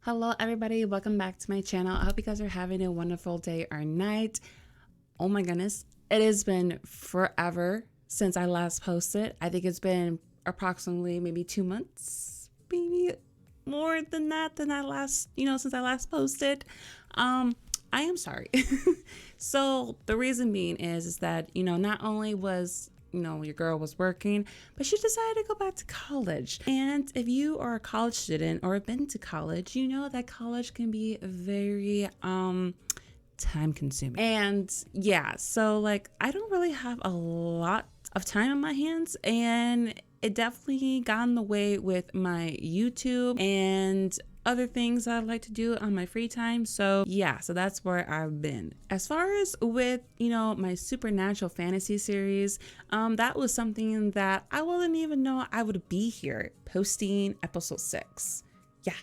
Hello everybody, welcome back to my channel. I hope you guys are having a wonderful day or night. Oh my goodness, it has been forever since I last posted. I think it's been approximately maybe 2 months, maybe more than that since I last posted. I am sorry. So the reason being is that, not only was your girl was working, but she decided to go back to college. And if you are a college student or have been to college, you know that college can be very time consuming. And yeah, so like I don't really have a lot of time on my hands, and it definitely got in the way with my YouTube and other things that I like to do on my free time. So yeah, so that's where I've been. As far as with, my supernatural fantasy series, that was something that I wouldn't even know I would be here posting episode 6. Yeah.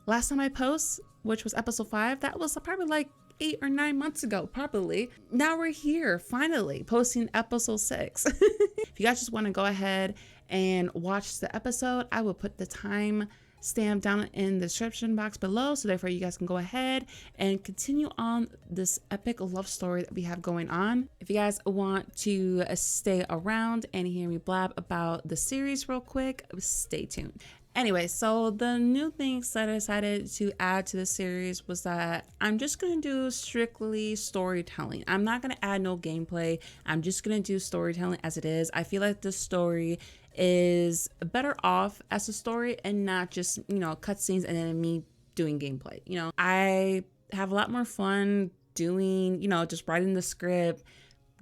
Last time I post, which was episode 5, that was probably like 8 or 9 months ago, probably. Now we're here, finally, posting episode 6. If you guys just want to go ahead and watch the episode, I will put the time stamp down in the description box below, so therefore you guys can go ahead and continue on this epic love story that we have going on. If you guys want to stay around and hear me blab about the series real quick, stay tuned. Anyway, so the new things that I decided to add to the series was that I'm just going to do strictly storytelling. I'm not going to add no gameplay. I'm just going to do storytelling as it is. I feel like the story is better off as a story and not just, cutscenes and then me doing gameplay. I have a lot more fun doing, just writing the script,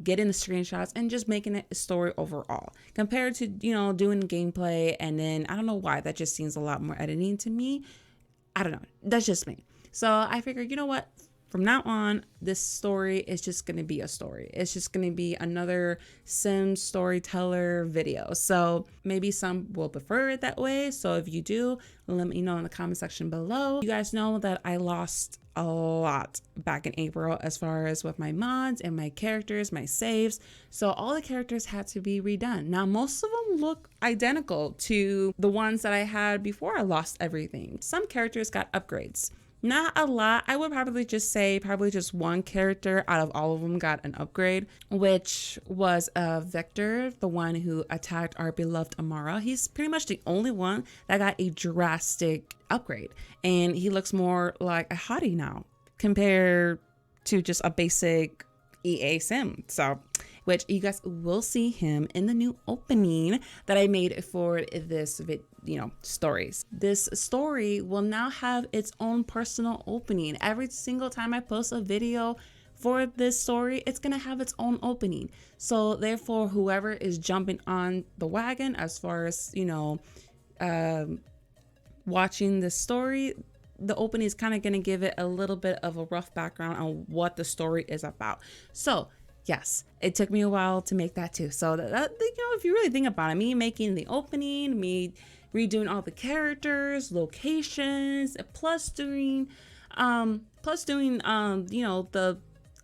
getting the screenshots, and just making it a story overall compared to, doing gameplay. And then I don't know why that just seems a lot more editing to me. I don't know. That's just me. So I figured, you know what? From now on, this story is just going to be a story. It's just going to be another sim storyteller video. So maybe some will prefer it that way. So if you do, let me know in the comment section below. You guys know that I lost a lot back in April as far as with my mods and my characters, my saves. So all the characters had to be redone. Now, most of them look identical to the ones that I had before I lost everything. Some characters got upgrades. Not a lot. I would probably just say just one character out of all of them got an upgrade, which was Victor, the one who attacked our beloved Amara. He's pretty much the only one that got a drastic upgrade, and he looks more like a hottie now compared to just a basic EA sim. So, which you guys will see him in the new opening that I made for this stories. This story will now have its own personal opening. Every single time I post a video for this story, it's gonna have its own opening. So therefore, whoever is jumping on the wagon as far as watching this story, the opening is kind of going to give it a little bit of a rough background on what the story is about. So yes, it took me a while to make that too. So that if you really think about it, me making the opening, me redoing all the characters, locations, plus doing the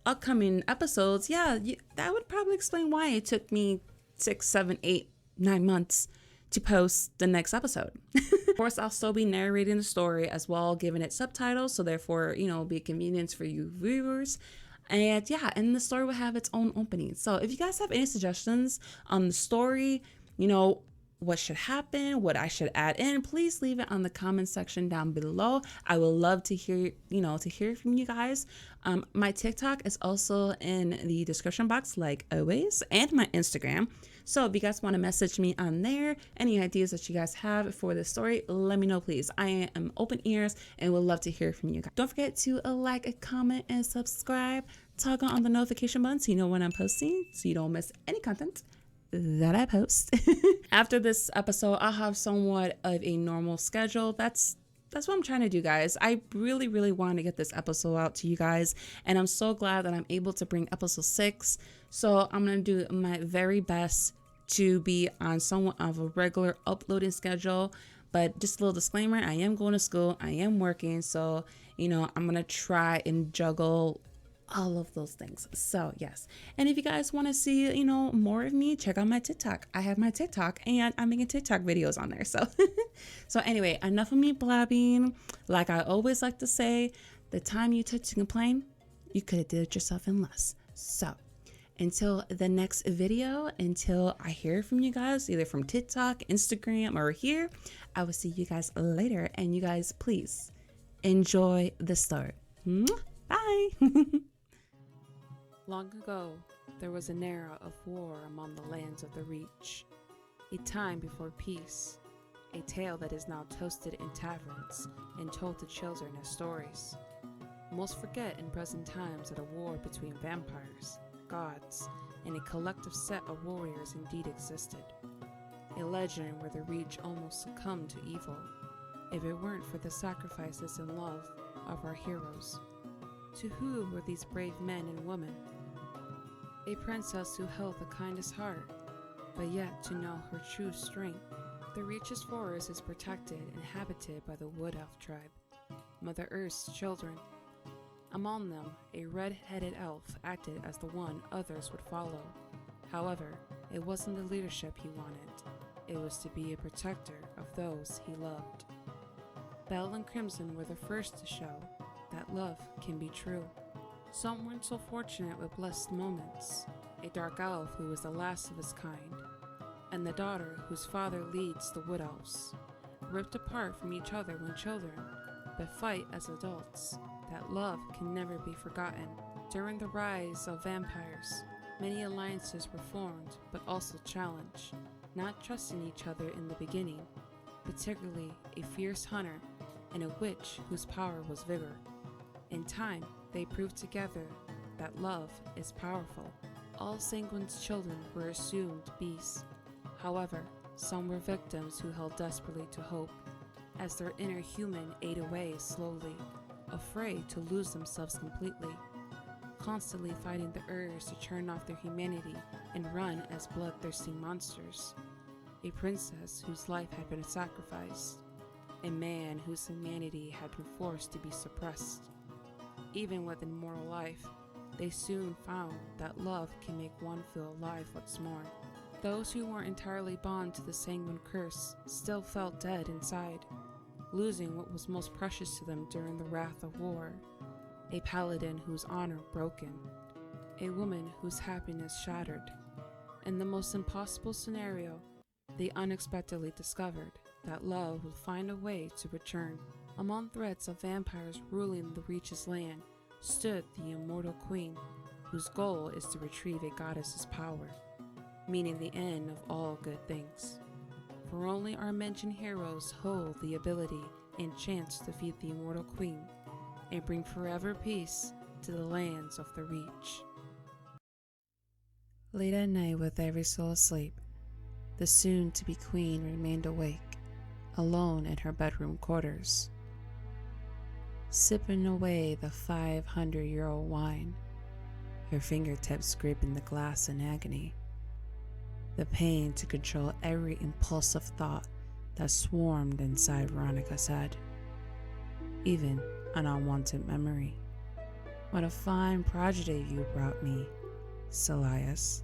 upcoming episodes, that would probably explain why it took me 6, 7, 8, 9 months to post the next episode. Of course, I'll still be narrating the story as well, giving it subtitles, so therefore, be a convenience for you viewers. And and the story will have its own opening. So if you guys have any suggestions on the story, what should happen, what I should add in, please leave it on the comment section down below. I would love to hear, from you guys. My TikTok is also in the description box, like always, and my Instagram. So if you guys want to message me on there, any ideas that you guys have for this story, let me know, please. I am open ears and would love to hear from you guys. Don't forget to like, a comment, and subscribe. Toggle on the notification button so you know when I'm posting, so you don't miss any content that I post. After this episode, I'll have somewhat of a normal schedule. That's what I'm trying to do, guys. I really, really want to get this episode out to you guys, and I'm so glad that I'm able to bring episode 6. So I'm going to do my very best to be on somewhat of a regular uploading schedule. But just a little disclaimer, I am going to school, I am working, so I'm going to try and juggle all of those things. So yes. And if you guys want to see, more of me, check out my TikTok. I have my TikTok and I'm making TikTok videos on there. So, so anyway, enough of me blabbing. Like I always like to say, the time you took to complain, you could have did it yourself in less. So until the next video, until I hear from you guys, either from TikTok, Instagram, or here, I will see you guys later. And you guys, please enjoy the start. Bye. Long ago, there was an era of war among the lands of the Reach, a time before peace, a tale that is now toasted in taverns and told to children as stories. Most forget in present times that a war between vampires, gods, and a collective set of warriors indeed existed. A legend where the Reach almost succumbed to evil, if it weren't for the sacrifices and love of our heroes. To who were these brave men and women? A princess who held the kindest heart, but yet to know her true strength. The Reach's forest is protected and inhabited by the Wood Elf tribe, Mother Earth's children. Among them, a red-headed elf acted as the one others would follow. However, it wasn't the leadership he wanted. It was to be a protector of those he loved. Belle and Crimson were the first to show that love can be true. Some weren't so fortunate with blessed moments. A dark elf who was the last of his kind, and the daughter whose father leads the Wood Elves, ripped apart from each other when children, but fight as adults. That love can never be forgotten. During the rise of vampires, many alliances were formed, but also challenged, not trusting each other in the beginning, particularly a fierce hunter and a witch whose power was vigor. In time, they proved together that love is powerful. All Sanguine's children were assumed beasts. However, some were victims who held desperately to hope, as their inner human ate away slowly, afraid to lose themselves completely, constantly fighting the urge to turn off their humanity and run as bloodthirsty monsters. A princess whose life had been sacrificed, a man whose humanity had been forced to be suppressed. Even with immortal life, they soon found that love can make one feel alive once more. Those who weren't entirely bound to the Sanguine curse still felt dead inside, losing what was most precious to them during the wrath of war. A paladin whose honor broken, a woman whose happiness shattered. In the most impossible scenario, they unexpectedly discovered that love would find a way to return. Among threats of vampires ruling the Reach's land stood the immortal queen, whose goal is to retrieve a goddess's power, meaning the end of all good things. For only our mentioned heroes hold the ability and chance to defeat the immortal queen and bring forever peace to the lands of the Reach. Late at night, with every soul asleep, the soon-to-be queen remained awake, alone in her bedroom quarters, sipping away the 500-year-old wine, her fingertips scraping the glass in agony. The pain to control every impulsive thought that swarmed inside Veronica's head, even an unwanted memory. What a fine prodigy you brought me, Celias.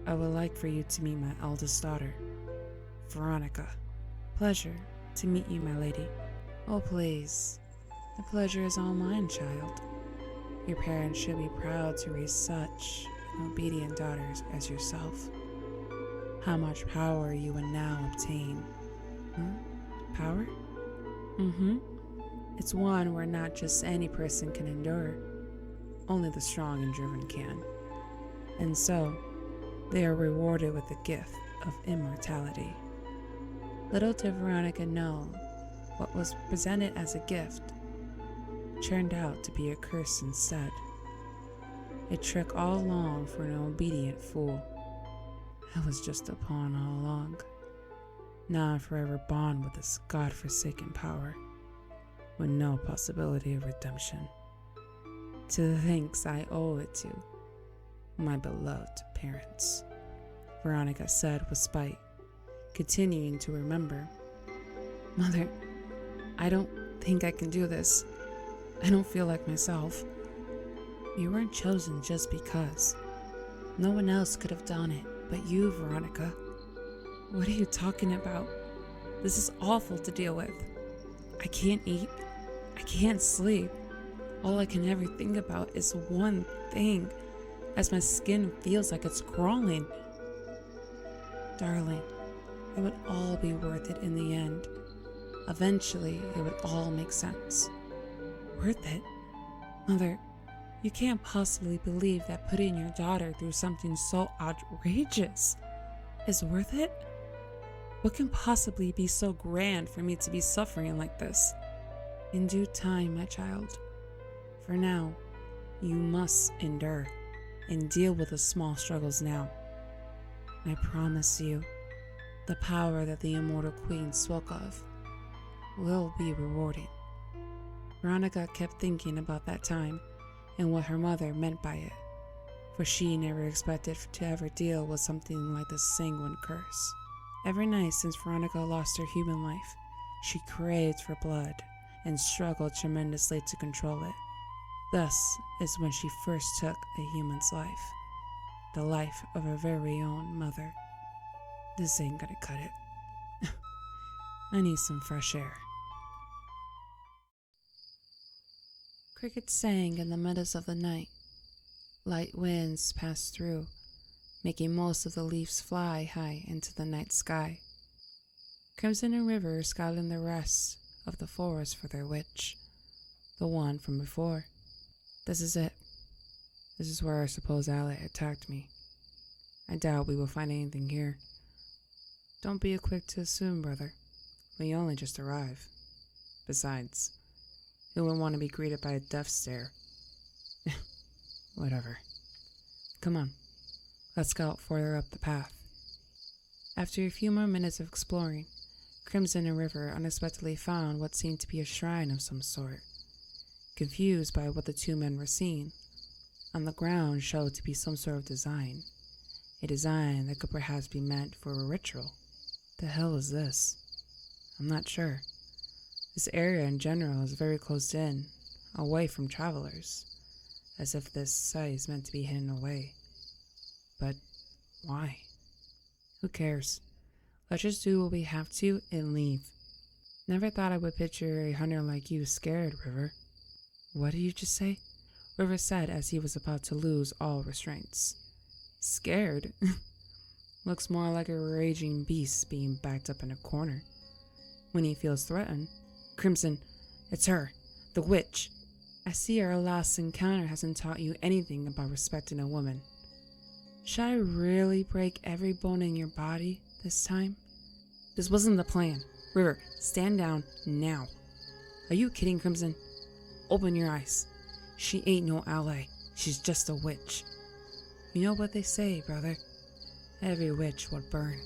I would like for you to meet my eldest daughter, Veronica. Pleasure to meet you, my lady. Oh, please. The pleasure is all mine, child. Your parents should be proud to raise such obedient daughters as yourself. How much power you will now obtain. Power? It's one where not just any person can endure. Only the strong and driven can. And so, they are rewarded with the gift of immortality. Little did Veronica know what was presented as a gift turned out to be a curse instead. A trick all along for an obedient fool. I was just a pawn all along, now I'm forever bound with this God-forsaken power, with no possibility of redemption. To the thanks I owe it to my beloved parents, Veronica said with spite, continuing to remember. Mother, I don't think I can do this. I don't feel like myself. You weren't chosen just because. No one else could have done it but you, Veronica. What are you talking about? This is awful to deal with. I can't eat. I can't sleep. All I can ever think about is one thing, as my skin feels like it's crawling. Darling, it would all be worth it in the end. Eventually, it would all make sense. Worth it? Mother, you can't possibly believe that putting your daughter through something so outrageous is worth it? What can possibly be so grand for me to be suffering like this? In due time, my child. For now, you must endure and deal with the small struggles now. I promise you, the power that the immortal queen spoke of will be rewarding. Veronica kept thinking about that time and what her mother meant by it, for she never expected to ever deal with something like the sanguine curse. Every night since Veronica lost her human life, she craved for blood and struggled tremendously to control it. Thus is when she first took a human's life, the life of her very own mother. This ain't gonna cut it. I need some fresh air. Crickets sang in the meadows of the night. Light winds passed through, making most of the leaves fly high into the night sky. Crimson and River scouting the rest of the forest for their witch, the one from before. This is it. This is where our supposed ally attacked me. I doubt we will find anything here. Don't be quick to assume, brother. We only just arrived. Besides, who would want to be greeted by a death stare? Whatever. Come on, let's scout further up the path. After a few more minutes of exploring, Crimson and River unexpectedly found what seemed to be a shrine of some sort. Confused by what the two men were seeing, on the ground showed to be some sort of design. A design that could perhaps be meant for a ritual. The hell is this? I'm not sure. This area in general is very closed in, away from travelers, as if this site is meant to be hidden away. But why? Who cares? Let's just do what we have to and leave. Never thought I would picture a hunter like you scared, River. What did you just say? River said as he was about to lose all restraints. Scared? Looks more like a raging beast being backed up in a corner. When he feels threatened, Crimson, it's her, the witch. I see our last encounter hasn't taught you anything about respecting a woman. Should I really break every bone in your body this time? This wasn't the plan. River, stand down now. Are you kidding, Crimson? Open your eyes. She ain't no ally. She's just a witch. You know what they say, brother? Every witch will burn.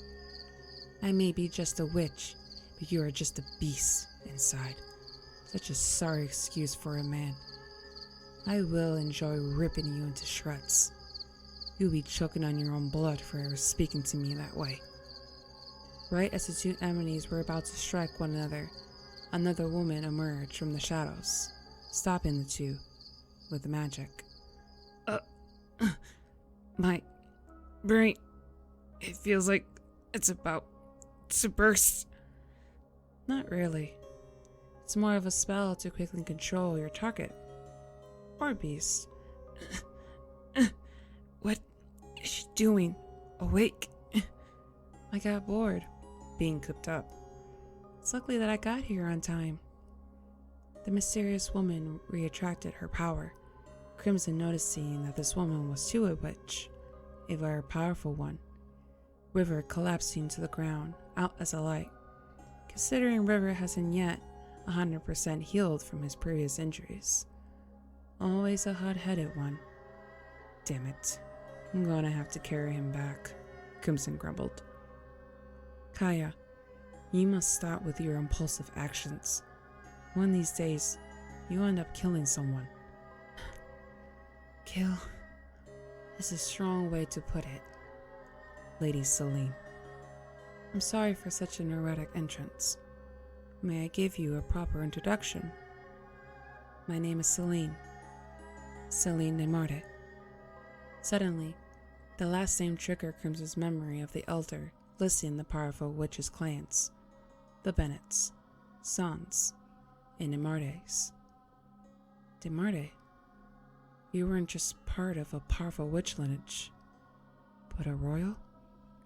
I may be just a witch, but you are just a beast inside. Such a sorry excuse for a man. I will enjoy ripping you into shreds. You'll be choking on your own blood for ever speaking to me that way. Right as the two enemies were about to strike one another woman emerged from the shadows, stopping the two with magic. My brain, it feels like it's about to burst. Not really. It's more of a spell to quickly control your target. Or beast. What is she doing? Awake? I got bored, being cooped up. It's lucky that I got here on time. The mysterious woman reattracted her power, Crimson noticing that this woman was too a witch, a very powerful one. River collapsing to the ground, out as a light. Considering River hasn't yet 100% healed from his previous injuries. Always a hot-headed one. Damn it. I'm gonna have to carry him back, Crimson grumbled. Kaya, you must stop with your impulsive actions. One of these days, you end up killing someone. Kill is a strong way to put it, Lady Celine. I'm sorry for such an erratic entrance. May I give you a proper introduction? My name is Celine. Celine de Marte. Suddenly, the last name triggered Crimson's memory of the elder listing the powerful witch's clans, the Bennets, Sons, and de Martes. De Marte? You weren't just part of a powerful witch lineage, but a royal?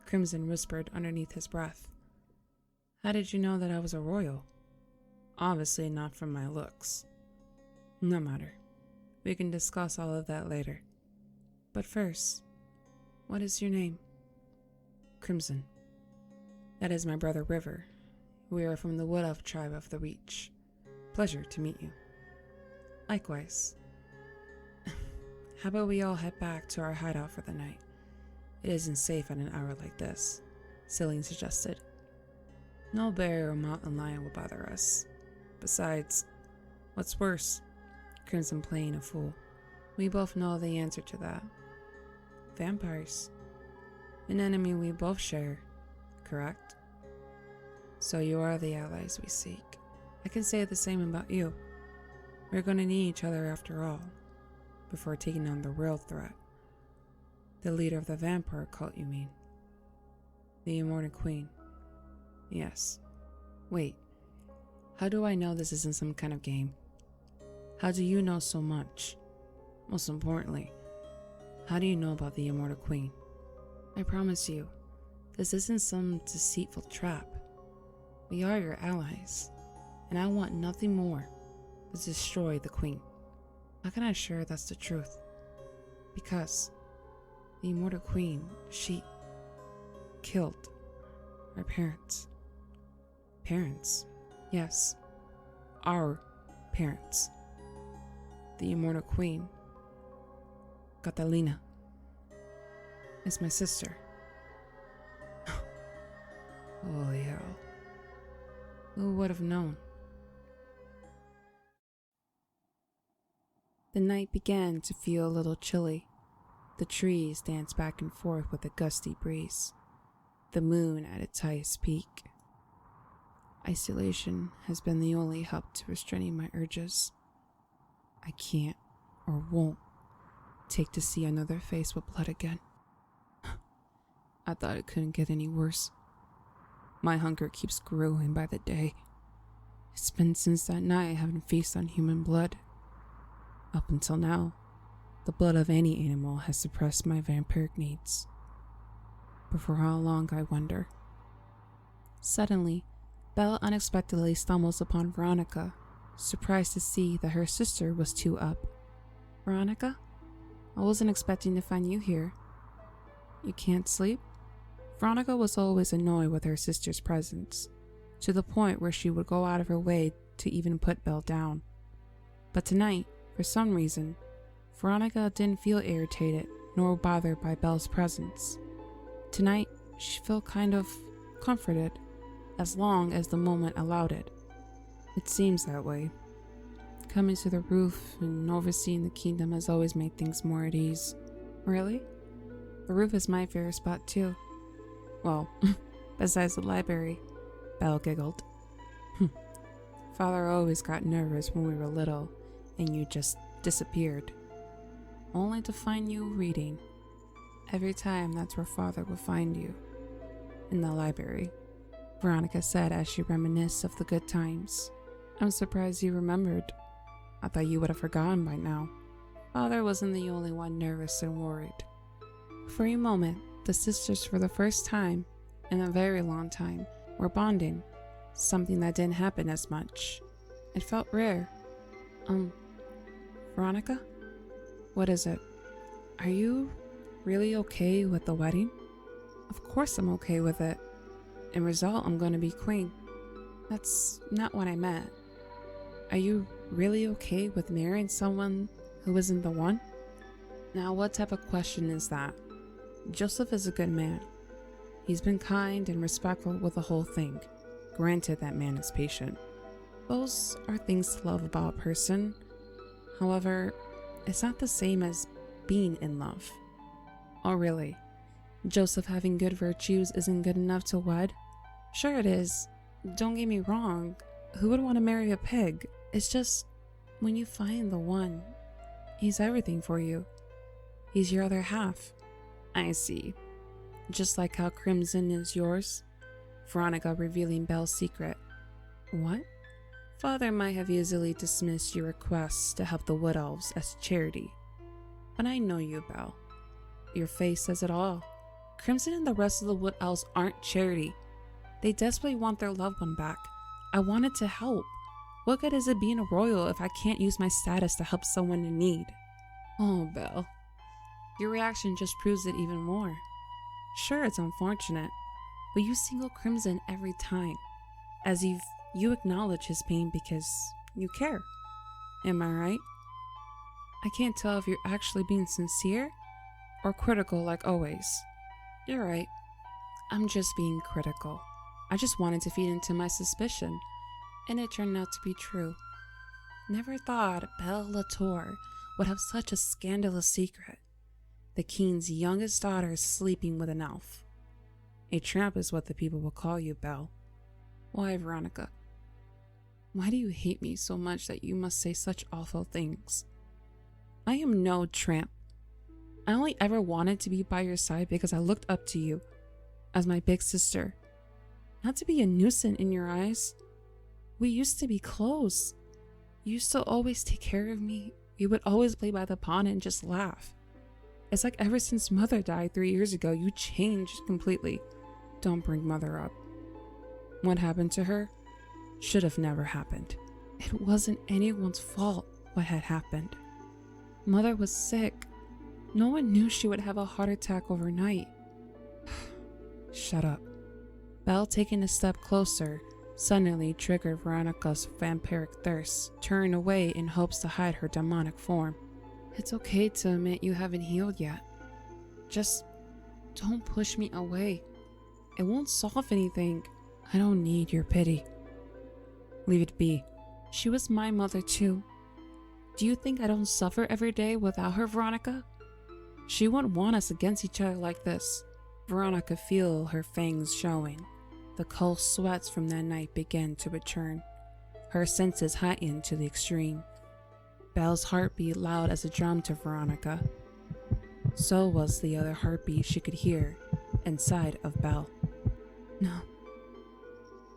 Crimson whispered underneath his breath. How did you know that I was a royal? Obviously not from my looks. No matter. We can discuss all of that later. But first, what is your name? Crimson. That is my brother River. We are from the Wood Elf tribe of the Reach. Pleasure to meet you. Likewise. How about we all head back to our hideout for the night? It isn't safe at an hour like this, Celine suggested. No bear or mountain lion will bother us. Besides, what's worse? Crimson playing a fool. We both know the answer to that. Vampires. An enemy we both share, correct? So you are the allies we seek. I can say the same about you. We're going to need each other after all, before taking on the real threat. The leader of the vampire cult, you mean? The Immortal Queen. Yes. Wait, how do I know this isn't some kind of game? How do you know so much? Most importantly, how do you know about the Immortal Queen? I promise you, this isn't some deceitful trap. We are your allies, and I want nothing more to destroy the Queen. How can I assure that's the truth? Because the Immortal Queen, she killed our parents. Parents? Yes, our parents. The Immortal Queen, Catalina, is my sister. Holy hell. Who would have known? The night began to feel a little chilly. The trees danced back and forth with a gusty breeze. The moon at its highest peak. Isolation has been the only help to restraining my urges. I can't or won't take to see another face with blood again. I thought it couldn't get any worse. My hunger keeps growing by the day. It's been since that night I haven't feasted on human blood. Up until now, the blood of any animal has suppressed my vampiric needs. But for how long, I wonder? Suddenly, Belle unexpectedly stumbles upon Veronica, surprised to see that her sister was too up. Veronica? I wasn't expecting to find you here. You can't sleep? Veronica was always annoyed with her sister's presence, to the point where she would go out of her way to even put Belle down. But tonight, for some reason, Veronica didn't feel irritated nor bothered by Belle's presence. Tonight, she felt kind of comforted, as long as the moment allowed it. It seems that way. Coming to the roof and overseeing the kingdom has always made things more at ease. Really? The roof is my favorite spot too. Well, besides the library, Belle giggled. Father always got nervous when we were little and you just disappeared. Only to find you reading. Every time that's where Father would find you. In the library, Veronica said as she reminisced of the good times. I'm surprised you remembered. I thought you would have forgotten by now. Father wasn't the only one nervous and worried. For a moment, the sisters, for the first time in a very long time, were bonding, something that didn't happen as much. It felt rare. Veronica? What is it? Are you really okay with the wedding? Of course I'm okay with it. In result, I'm going to be queen. That's not what I meant. Are you really okay with marrying someone who isn't the one? Now, what type of question is that? Joseph is a good man. He's been kind and respectful with the whole thing. Granted, that man is patient. Those are things to love about a person. However, it's not the same as being in love. Oh, really? Joseph having good virtues isn't good enough to wed? Sure it is. Don't get me wrong. Who would want to marry a pig? It's just, when you find the one, He's everything for you. He's your other half. I see. Just like how Crimson is yours. Veronica revealing Belle's secret. What? Father might have easily dismissed your requests to help the Wood Elves as charity. But I know you, Belle. Your face says it all. Crimson and the rest of the Wood Elves aren't charity. They desperately want their loved one back. I wanted to help. What good is it being a royal if I can't use my status to help someone in need? Oh, Belle. Your reaction just proves it even more. Sure, it's unfortunate, but you single Crimson every time, as if you acknowledge his pain because you care. Am I right? I can't tell if you're actually being sincere or critical like always. You're right. I'm just being critical. I just wanted to feed into my suspicion, and it turned out to be true. Never thought Belle Latour would have such a scandalous secret. The king's youngest daughter is sleeping with an elf. A tramp is what the people will call you, Belle. Why, Veronica? Why do you hate me so much that you must say such awful things? I am no tramp. I only ever wanted to be by your side because I looked up to you as my big sister. Not to be a nuisance in your eyes. We used to be close. You used to always take care of me. You would always play by the pond and just laugh. It's like ever since Mother died 3 years ago, you changed completely. Don't bring Mother up. What happened to her should have never happened. It wasn't anyone's fault what had happened. Mother was sick. No one knew she would have a heart attack overnight. Shut up. Belle, taking a step closer, suddenly triggered Veronica's vampiric thirst, turning away in hopes to hide her demonic form. It's okay to admit you haven't healed yet. Just don't push me away. It won't solve anything. I don't need your pity. Leave it be. She was my mother too. Do you think I don't suffer every day without her, Veronica? She wouldn't want us against each other like this. Veronica could feel her fangs showing. The cold sweats from that night began to return. Her senses heightened to the extreme. Belle's heartbeat loud as a drum to Veronica. So was the other heartbeat she could hear inside of Belle. No.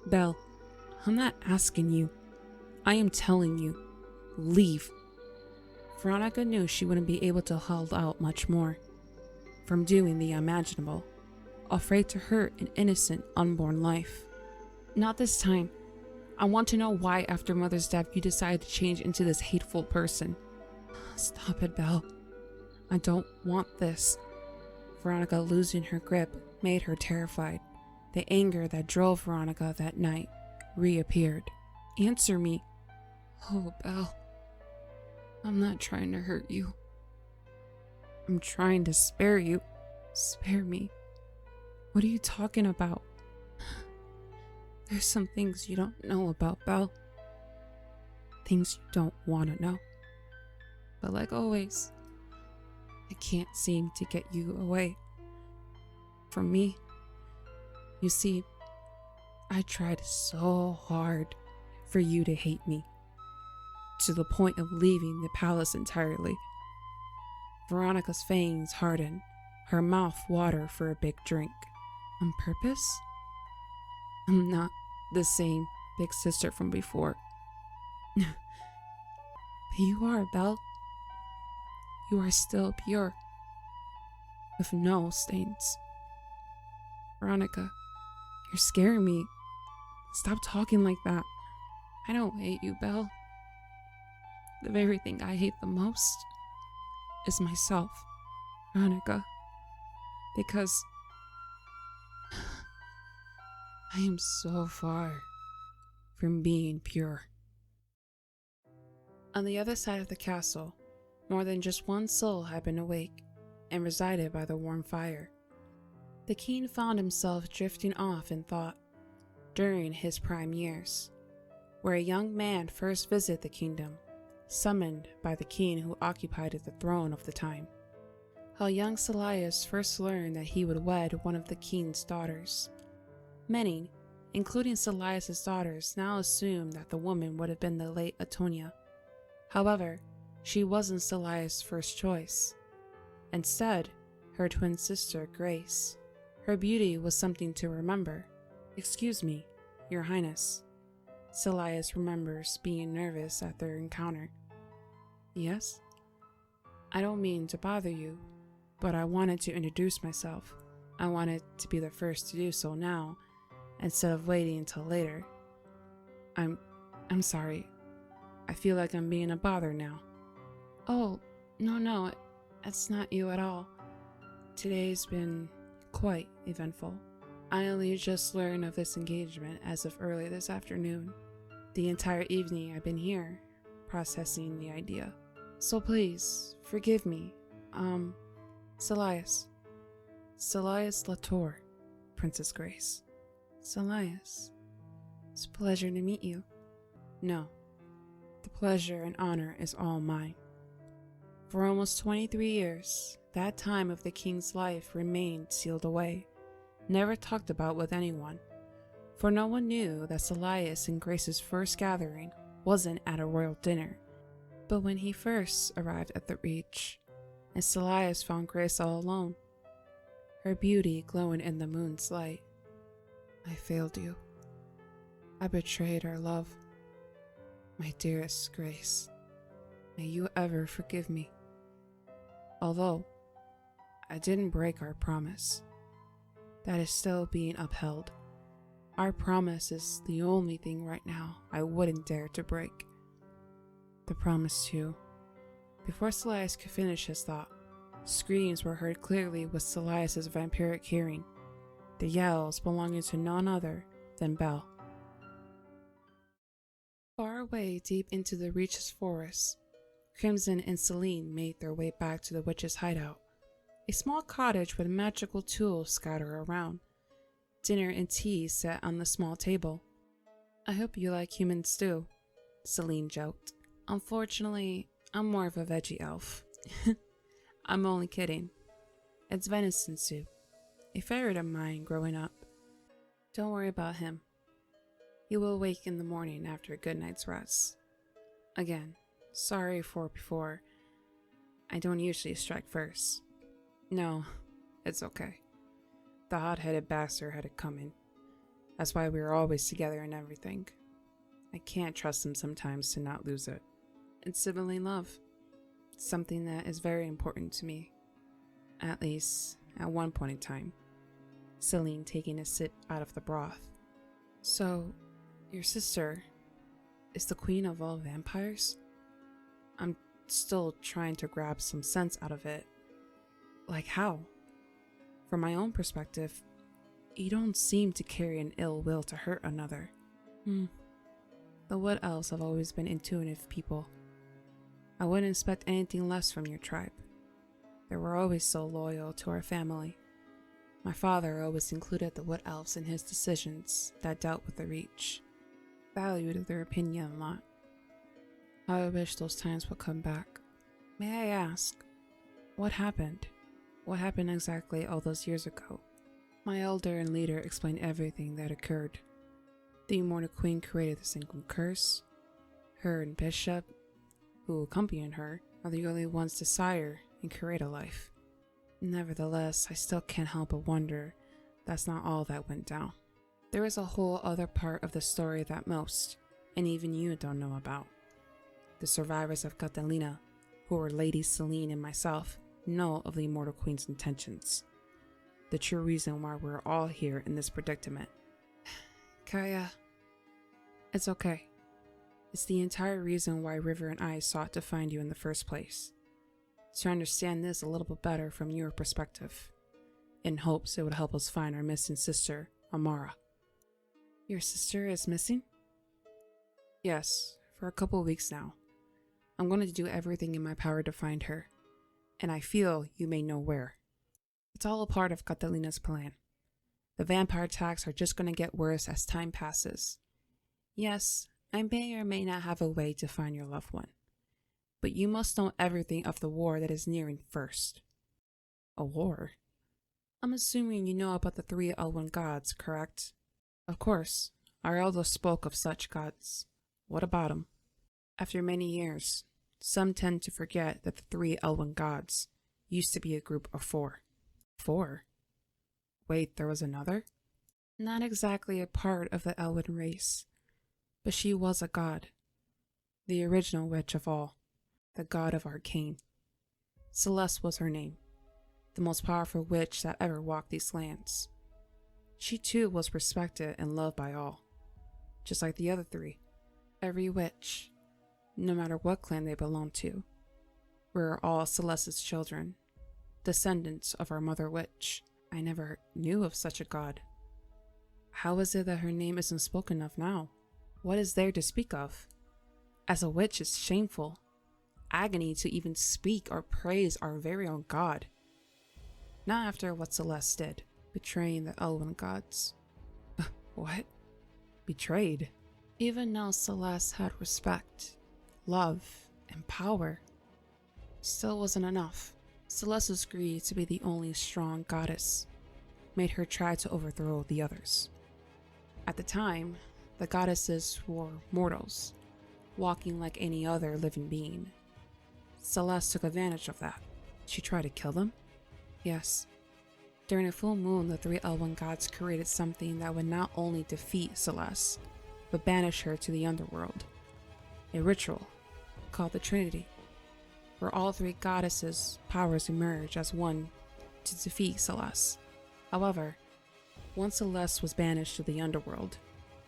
Belle, I'm not asking you. I am telling you. Leave. Veronica knew she wouldn't be able to hold out much more from doing the unimaginable, afraid to hurt an innocent, unborn life. Not this time. I want to know why after Mother's death you decided to change into this hateful person. Stop it, Belle. I don't want this. Veronica losing her grip made her terrified. The anger that drove Veronica that night reappeared. Answer me. Oh, Belle. I'm not trying to hurt you. I'm trying to spare you. Spare me. What are you talking about? There's some things you don't know about Belle. Things you don't want to know. But like always, I can't seem to get you away from me. You see, I tried so hard for you to hate me, to the point of leaving the palace entirely. Veronica's fangs hardened, her mouth watered for a big drink. On purpose? I'm not the same big sister from before. But you are, Belle. You are still pure, with no stains. Veronica, you're scaring me. Stop talking like that. I don't hate you, Belle. The very thing I hate the most is myself, Veronica, because I am so far from being pure. On the other side of the castle, more than just one soul had been awake and resided by the warm fire. The king found himself drifting off in thought during his prime years, where a young man first visited the kingdom, summoned by the king who occupied the throne of the time. How young Salias first learned that he would wed one of the king's daughters. Many, including Salias' daughters, now assumed that the woman would have been the late Antonia. However, She wasn't Celia's first choice. Instead, her twin sister, Grace. Her beauty was something to remember. Excuse me, Your Highness. Celia remembers being nervous at their encounter. Yes? I don't mean to bother you, but I wanted to introduce myself. I wanted to be the first to do so now, instead of waiting until later. I'm sorry. I feel like I'm being a bother now. Oh, no, it's not you at all. Today's been quite eventful. I only just learned of this engagement as of early this afternoon. The entire evening I've been here, processing the idea. So please, forgive me. Celias Latour, Princess Grace. Celias, it's a pleasure to meet you. No, the pleasure and honor is all mine. For almost 23 years, that time of the king's life remained sealed away, never talked about with anyone, for no one knew that Celias and Grace's first gathering wasn't at a royal dinner, but when he first arrived at the Reach, and Celias found Grace all alone, her beauty glowing in the moon's light. I failed you. I betrayed our love. My dearest Grace, may you ever forgive me. Although I didn't break our promise, that is still being upheld. Our promise is the only thing right now I wouldn't dare to break. The promise too. Before Celias could finish his thought, screams were heard clearly with Celias' vampiric hearing, the yells belonging to none other than Belle. Far away deep into the Reach's forest, Crimson and Celine made their way back to the witch's hideout, a small cottage with magical tools scattered around. Dinner and tea set on the small table. I hope you like human stew, Celine joked. Unfortunately, I'm more of a veggie elf. I'm only kidding. It's venison soup, a favorite of mine growing up. Don't worry about him. He will wake in the morning after a good night's rest. Again, sorry for before. I don't usually strike first. No, it's okay. The hot-headed bastard had it coming. That's why we were always together and everything. I can't trust him sometimes to not lose it. It's sibling love. Something that is very important to me. At least, at one point in time. Celine taking a sip out of the broth. So, your sister is the queen of all vampires? I'm still trying to grab some sense out of it. Like how? From my own perspective, you don't seem to carry an ill will to hurt another. The Wood Elves have always been intuitive people. I wouldn't expect anything less from your tribe. They were always so loyal to our family. My father always included the Wood Elves in his decisions that dealt with the Reach. Valued their opinion a lot. How I wish those times would come back. May I ask, what happened? What happened exactly all those years ago? My elder and leader explained everything that occurred. The Immortal Queen created the single curse. Her and Bishop, who accompanied her, are the only ones to sire and create a life. Nevertheless, I still can't help but wonder that's not all that went down. There is a whole other part of the story that most, and even you, don't know about. The survivors of Catalina, who were Lady Celine and myself, know of the Immortal Queen's intentions. The true reason why we're all here in this predicament. Kaya, it's okay. It's the entire reason why River and I sought to find you in the first place. To understand this a little bit better from your perspective, in hopes it would help us find our missing sister, Amara. Your sister is missing? Yes, for a couple of weeks now. I'm going to do everything in my power to find her, and I feel you may know where. It's all a part of Catalina's plan. The vampire attacks are just going to get worse as time passes. Yes, I may or may not have a way to find your loved one, but you must know everything of the war that is nearing first. A war? I'm assuming you know about the 3 Elven gods, correct? Of course, our elders spoke of such gods. What about them? After many years, Some tend to forget that the three Elwyn gods used to be a group of four. Four? Wait, there was another? Not exactly a part of the Elwyn race, but she was a god. The original witch of all, the god of arcane. Celeste was her name, the most powerful witch that ever walked these lands. She too was respected and loved by all, just like the other three. Every witch, no matter what clan they belonged to, were all Celeste's children, descendants of our mother witch. I never knew of such a god. How is it that her name isn't spoken of now? What is there to speak of? As a witch, it's shameful. Agony to even speak or praise our very own god. Not after what Celeste did, betraying the Elwyn gods. What? Betrayed? Even though Celeste had respect, love, and power, still wasn't enough. Celeste's greed to be the only strong goddess made her try to overthrow the others. At the time, the goddesses were mortals, walking like any other living being. Celeste took advantage of that. She tried to kill them? Yes. During a full moon, the three Elwyn gods created something that would not only defeat Celeste, but banish her to the underworld. A ritual called the Trinity, where all three goddesses' powers emerge as one to defeat Celeste. However, once Celeste was banished to the underworld,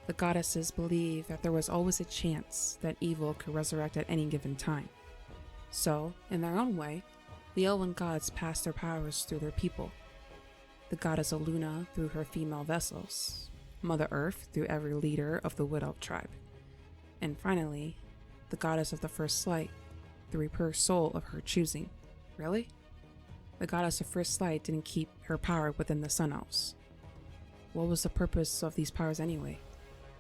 the goddesses believed that there was always a chance that evil could resurrect at any given time. So, in their own way, the Elwyn gods passed their powers through their people. The goddess Luna through her female vessels, Mother Earth through every leader of the Wood Elf tribe, and finally, the Goddess of the Firstlight through a pure soul of her choosing. Really? The Goddess of Firstlight didn't keep her power within the Sun Elves. What was the purpose of these powers anyway?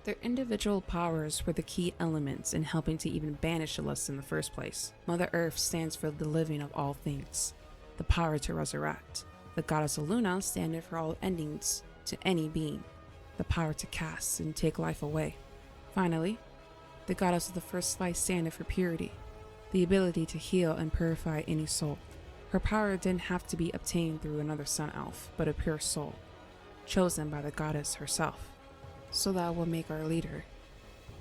Their individual powers were the key elements in helping to even banish Celeste in the first place. Mother Earth stands for the living of all things, the power to resurrect. The Goddess Luna stands for all endings to any being, the power to cast and take life away. Finally, the Goddess of the Firstlight stands for purity, the ability to heal and purify any soul. Her power didn't have to be obtained through another Sun Elf, but a pure soul, chosen by the goddess herself. So that would make our leader,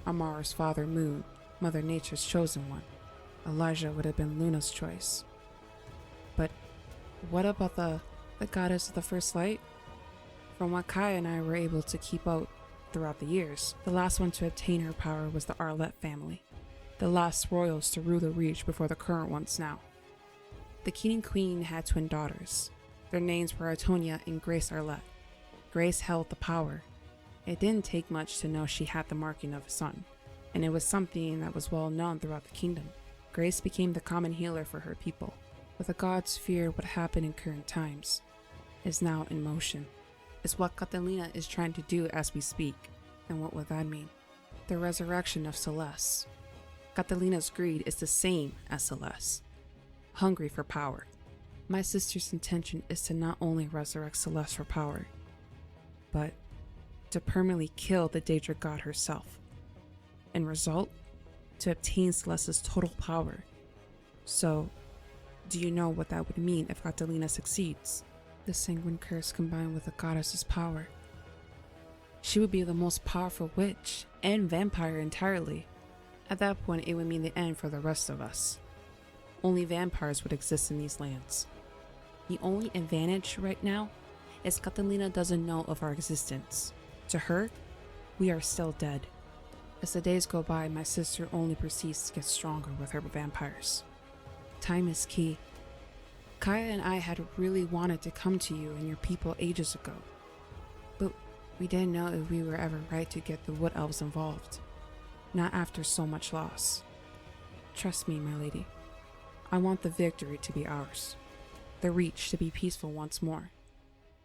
Amar's father Moon, Mother Nature's chosen one. Elijah would have been Luna's choice. But what about the Goddess of the Firstlight? From what Kai and I were able to keep out throughout the years, the last one to obtain her power was the Arlette family, the last royals to rule the Reach before the current ones now. The king and queen had twin daughters. Their names were Artonia and Grace Arlette. Grace held the power. It didn't take much to know she had the marking of a son, and it was something that was well known throughout the kingdom. Grace became the common healer for her people, but the gods feared what happened in current times is now in motion. Is what Catalina is trying to do as we speak. And what would that mean? The resurrection of Celeste. Catalina's greed is the same as Celeste, hungry for power. My sister's intention is to not only resurrect Celeste for power, but to permanently kill the Daedric god herself. In result, to obtain Celeste's total power. So, do you know what that would mean if Catalina succeeds? The sanguine curse combined with the goddess's power. She would be the most powerful witch and vampire entirely. At that point, it would mean the end for the rest of us. Only vampires would exist in these lands. The only advantage right now is Catalina doesn't know of our existence. To her, we are still dead. As the days go by, my sister only proceeds to get stronger with her vampires. Time is key. Kaya and I had really wanted to come to you and your people ages ago, but we didn't know if we were ever right to get the Wood Elves involved. Not after so much loss. Trust me, my lady. I want the victory to be ours. The Reach to be peaceful once more.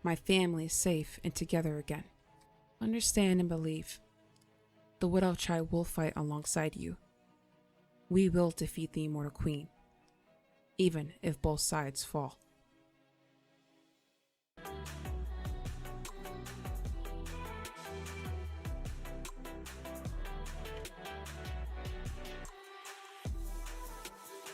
My family safe and together again. Understand and believe. The Wood Elf tribe will fight alongside you. We will defeat the Immortal Queen, even if both sides fall.